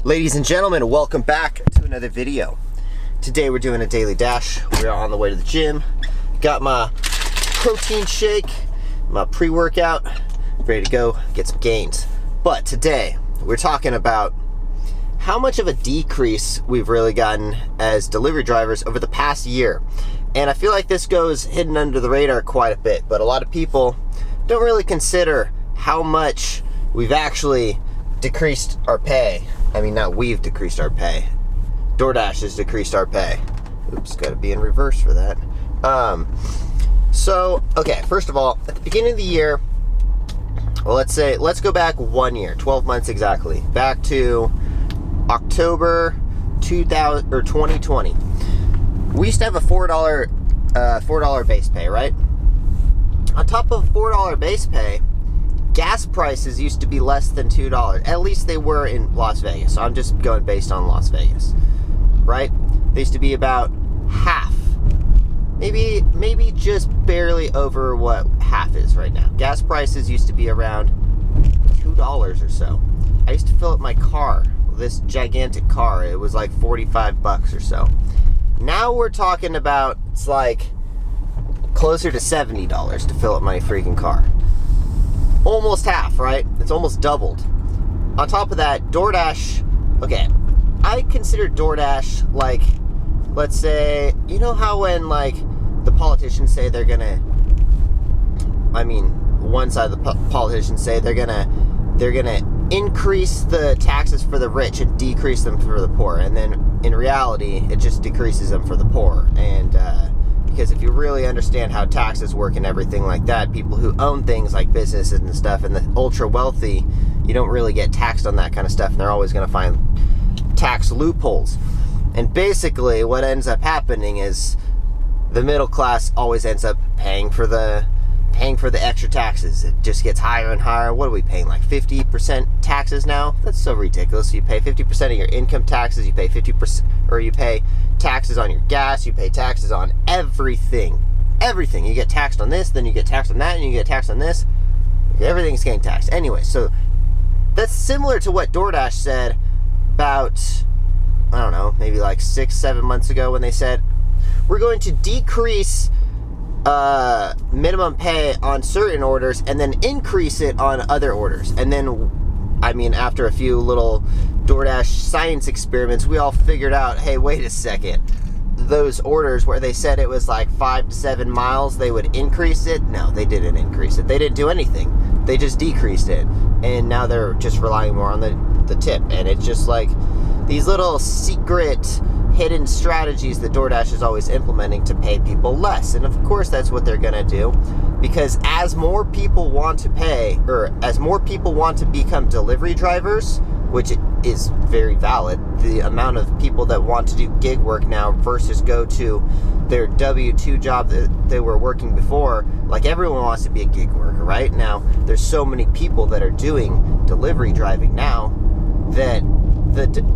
Ladies and gentlemen, welcome back to another video. Today we're doing a daily dash. We're on the way to the gym. Got my protein shake, my pre-workout, ready to go get some gains. But today we're talking about how much of a decrease we've really gotten as delivery drivers over the past year. And I feel like this goes hidden under the radar quite a bit, but a lot of people don't really consider how much we've actually decreased our pay. I mean, not we've decreased our pay. Doordash has decreased our pay. Oops, gotta be in reverse for that. Okay, first of all, at the beginning of the year, well, let's go back 1 year, 12 months exactly, back to October 2020. We used to have a $4 base pay, right? On top of $4 base pay, gas prices used to be less than $2. At least they were in Las Vegas. So I'm just going based on Las Vegas, right? They used to be about half, maybe just barely over what half is right now. Gas prices used to be around $2 or so. I used to fill up my car, this gigantic car. It was like 45 bucks or so. Now we're talking about, it's like closer to $70 to fill up my freaking car. Almost half, right? It's almost doubled. On top of that, Doordash, okay, I consider Doordash like, let's say, you know how when like the politicians say they're gonna, I mean, one side of the politicians say they're gonna increase the taxes for the rich and decrease them for the poor, and then in reality, it just decreases them for the poor. And because if you really understand how taxes work and everything like that, people who own things like businesses and stuff and the ultra wealthy, you don't really get taxed on that kind of stuff, and they're always going to find tax loopholes. And basically what ends up happening is the middle class always ends up paying for the extra taxes. It just gets higher and higher. What are we paying, like 50% taxes now? That's so ridiculous. You pay 50% of your income taxes, you pay 50%, or you pay taxes on your gas, you pay taxes on everything. Everything. You get taxed on this, then you get taxed on that, and you get taxed on this. Everything's getting taxed. Anyway, so that's similar to what Doordash said about, I don't know, maybe like 6-7 months ago, when they said, we're going to decrease minimum pay on certain orders and then increase it on other orders. And then, I mean, after a few little Doordash science experiments, we all figured out, hey, wait a second, those orders where they said it was like 5 to 7 miles, they would increase it. No, they didn't increase it. They didn't do anything. They just decreased it. And now they're just relying more on the tip. And it's just like these little secret hidden strategies that Doordash is always implementing to pay people less. And of course that's what they're gonna do, because as more people want to pay, or as more people want to become delivery drivers, which is very valid, the amount of people that want to do gig work now versus go to their W-2 job that they were working before, like everyone wants to be a gig worker, right? Now there's so many people that are doing delivery driving now that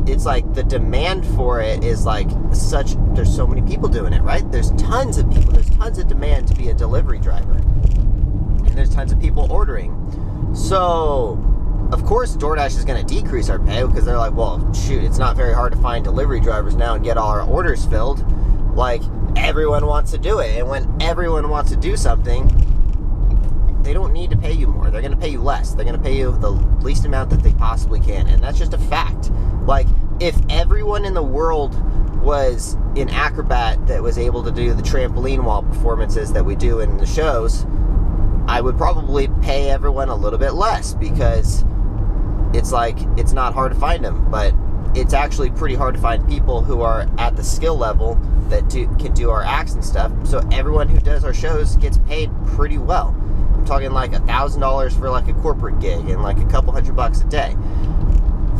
it's like the demand for it is like such, there's so many people doing it, right? There's tons of people, there's tons of demand to be a delivery driver, and there's tons of people ordering. So of course Doordash is going to decrease our pay, because they're like, well, shoot, it's not very hard to find delivery drivers now and get all our orders filled. Like, everyone wants to do it, and when everyone wants to do something, they don't need to pay you more. They're going to pay you less. They're going to pay you the least amount that they possibly can. And that's just a fact. Like, if everyone in the world was an acrobat that was able to do the trampoline wall performances that we do in the shows, I would probably pay everyone a little bit less, because it's like, it's not hard to find them. But it's actually pretty hard to find people who are at the skill level that can do our acts and stuff. So everyone who does our shows gets paid pretty well. Talking like $1,000 for like a corporate gig, and like a couple $100 a day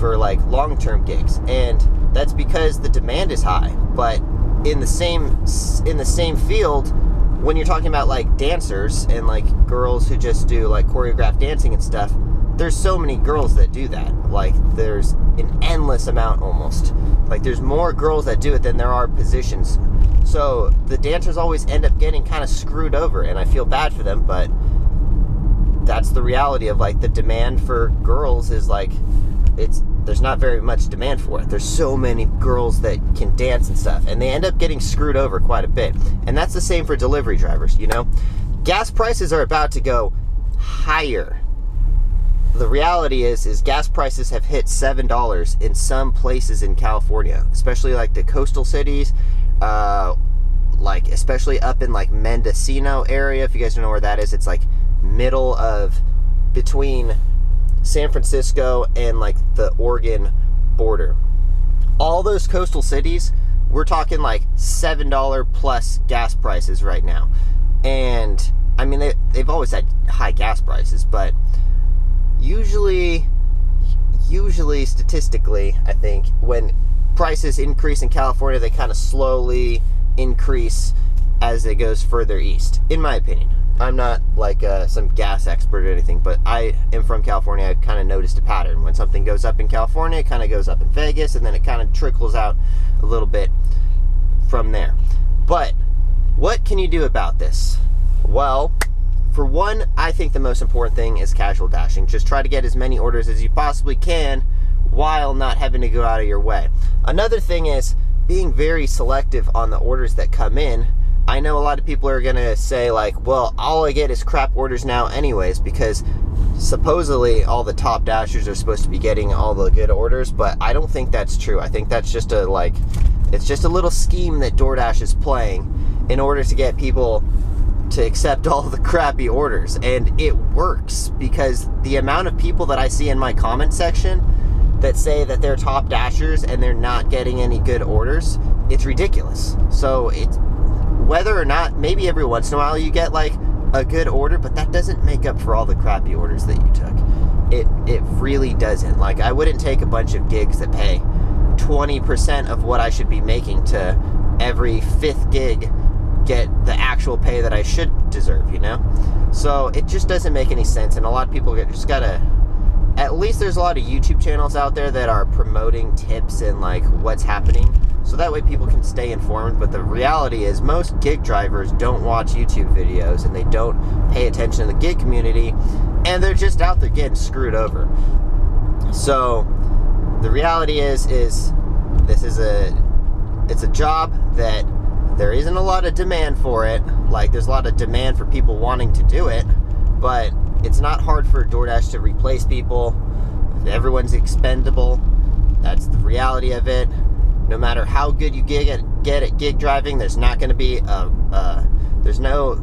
for like long-term gigs. And that's because the demand is high. But in the same field, when you're talking about like dancers and like girls who just do like choreographed dancing and stuff, there's so many girls that do that. Like, there's an endless amount almost. Like, there's more girls that do it than there are positions. So the dancers always end up getting kind of screwed over, and I feel bad for them, but that's the reality of like the demand for girls is like, it's there's not very much demand for it. There's so many girls that can dance and stuff, and they end up getting screwed over quite a bit. And that's the same for delivery drivers, you know? Gas prices are about to go higher. The reality is gas prices have hit $7 in some places in California, especially like the coastal cities, like especially up in like Mendocino area. If you guys don't know where that is, it's like middle of between San Francisco and like the Oregon border. All those coastal cities, we're talking like $7 plus gas prices right now. And I mean, they've always had high gas prices, but usually statistically, I think when prices increase in California, they kind of slowly increase as it goes further east, in my opinion. I'm not like some gas expert or anything, but I am from California. I've kind of noticed a pattern. When something goes up in California, it kind of goes up in Vegas, and then it kind of trickles out a little bit from there. But what can you do about this? Well, for one, I think the most important thing is casual dashing. Just try to get as many orders as you possibly can while not having to go out of your way. Another thing is being very selective on the orders that come in. I know a lot of people are going to say like, well, all I get is crap orders now anyways, because supposedly all the top dashers are supposed to be getting all the good orders, but I don't think that's true. I think that's just it's just a little scheme that Doordash is playing in order to get people to accept all the crappy orders. And it works, because the amount of people that I see in my comment section that say that they're top dashers and they're not getting any good orders, it's ridiculous. So it's whether or not, maybe every once in a while you get like a good order, but that doesn't make up for all the crappy orders that you took. It really doesn't. Like, I wouldn't take a bunch of gigs that pay 20% of what I should be making to every 5th gig get the actual pay that I should deserve, you know? So it just doesn't make any sense, and a lot of people just gotta, at least there's a lot of YouTube channels out there that are promoting tips and like what's happening, so that way people can stay informed. But the reality is most gig drivers don't watch YouTube videos, and they don't pay attention to the gig community, and they're just out there getting screwed over. So the reality is this is it's a job that there isn't a lot of demand for it. Like, there's a lot of demand for people wanting to do it, but it's not hard for DoorDash to replace people. Everyone's expendable. That's the reality of it. No matter how good you get at gig driving, there's not going to be there's no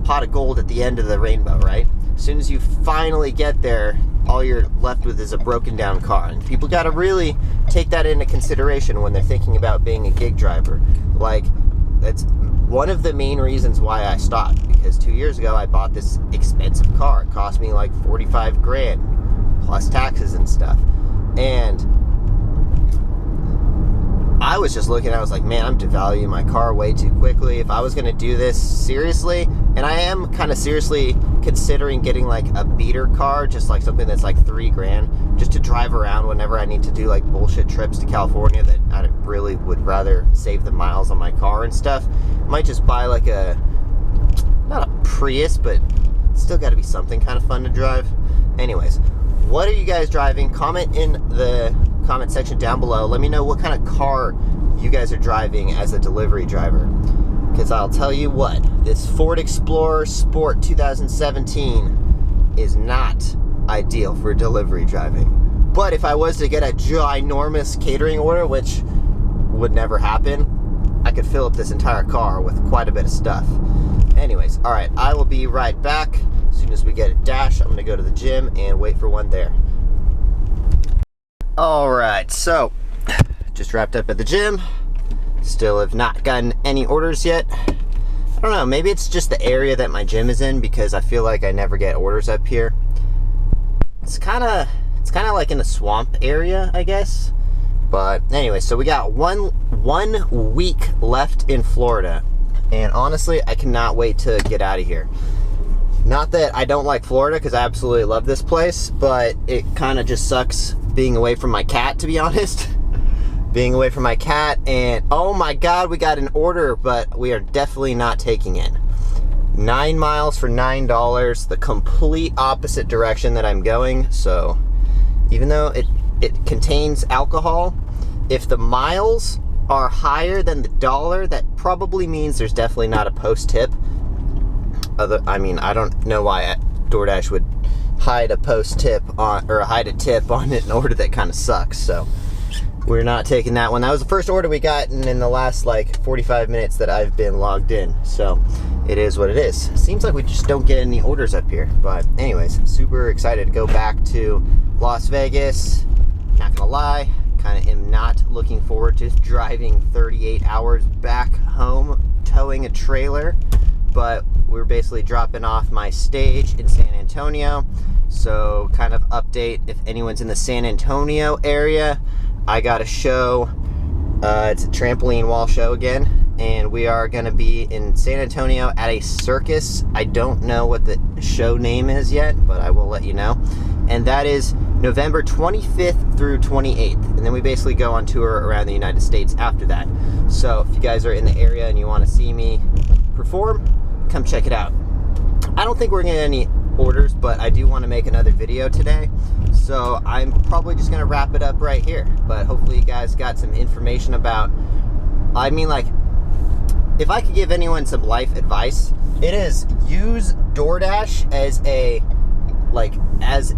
pot of gold at the end of the rainbow, right? As soon as you finally get there, all you're left with is a broken down car. And people got to really take that into consideration when they're thinking about being a gig driver. Like, that's one of the main reasons why I stopped, because 2 years ago I bought this expensive car. It cost me like 45 grand plus taxes and stuff. And I was just looking, I was like, man, I'm devaluing my car way too quickly. If I was going to do this seriously, and I am kind of seriously considering getting like a beater car, just like something that's like 3 grand, just to drive around whenever I need to do like bullshit trips to California that I really would rather save the miles on my car and stuff. Might just buy like not a Prius, but still got to be something kind of fun to drive. Anyways, what are you guys driving? Comment in the comment section down below. Let me know what kind of car you guys are driving as a delivery driver, because I'll tell you what, this Ford Explorer Sport 2017 is not ideal for delivery driving. But if I was to get a ginormous catering order, which would never happen, I could fill up this entire car with quite a bit of stuff. Anyways, alright, I will be right back. As soon as we get a dash, I'm going to go to the gym and wait for one there. Alright, so just wrapped up at the gym. Still have not gotten any orders yet. I don't know, maybe it's just the area that my gym is in, because I feel like I never get orders up here. It's kind of like in a swamp area, I guess. But anyway, so we got one week left in Florida, and honestly, I cannot wait to get out of here. Not that I don't like Florida, because I absolutely love this place, but it kind of just sucks being away from my cat, to be honest. Being away from my cat, and oh my god, we got an order, but we are definitely not taking it. 9 miles for $9, the complete opposite direction that I'm going. So even though it it contains alcohol. If the miles are higher than the dollar, that probably means there's definitely not a post tip. I mean, I don't know why DoorDash would hide a post tip on, or hide a tip on an order that kind of sucks. So we're not taking that one. That was the first order we got in the last like 45 minutes that I've been logged in. So it is what it is. Seems like we just don't get any orders up here. But anyways, super excited to go back to Las Vegas. Not gonna lie, kind of am not looking forward to driving 38 hours back home towing a trailer. But we're basically dropping off my stage in San Antonio. So kind of update, if anyone's in the San Antonio area, I got a show. It's a trampoline wall show again, and we are going to be in San Antonio at a circus. I don't know what the show name is yet, but I will let you know. And that is November 25th through 28th. And then we basically go on tour around the United States after that. So if you guys are in the area and you want to see me perform, come check it out. I don't think we're going to get any orders, but I do want to make another video today. So I'm probably just going to wrap it up right here. But hopefully you guys got some information about, I mean, like, if I could give anyone some life advice, it is use DoorDash as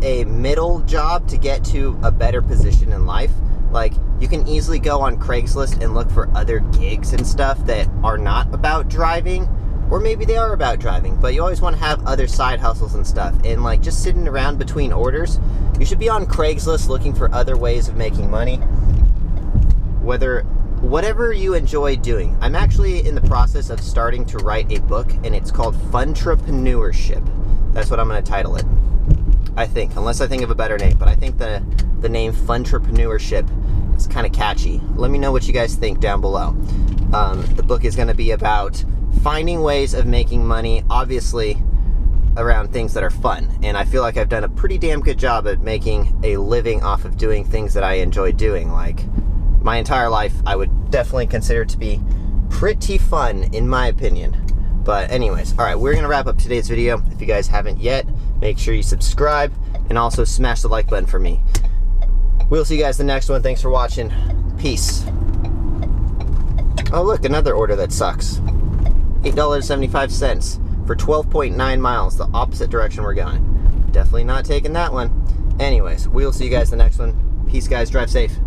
a middle job to get to a better position in life. Like, you can easily go on Craigslist and look for other gigs and stuff that are not about driving, or maybe they are about driving, but you always want to have other side hustles and stuff. And like, just sitting around between orders, you should be on Craigslist looking for other ways of making money. Whatever you enjoy doing. I'm actually in the process of starting to write a book, and it's called Funtrapreneurship. That's what I'm going to title it, I think, unless I think of a better name. But I think the name Funtrapreneurship is kind of catchy. Let me know what you guys think down below. The book is going to be about finding ways of making money, obviously around things that are fun. And I feel like I've done a pretty damn good job at making a living off of doing things that I enjoy doing. Like, my entire life, I would definitely consider to be pretty fun, in my opinion. But anyways, all right, we're going to wrap up today's video. If you guys haven't yet, make sure you subscribe and also smash the like button for me. We'll see you guys in the next one. Thanks for watching. Peace. Oh, look, another order that sucks. $8.75 for 12.9 miles, the opposite direction we're going. Definitely not taking that one. Anyways, we'll see you guys in the next one. Peace, guys. Drive safe.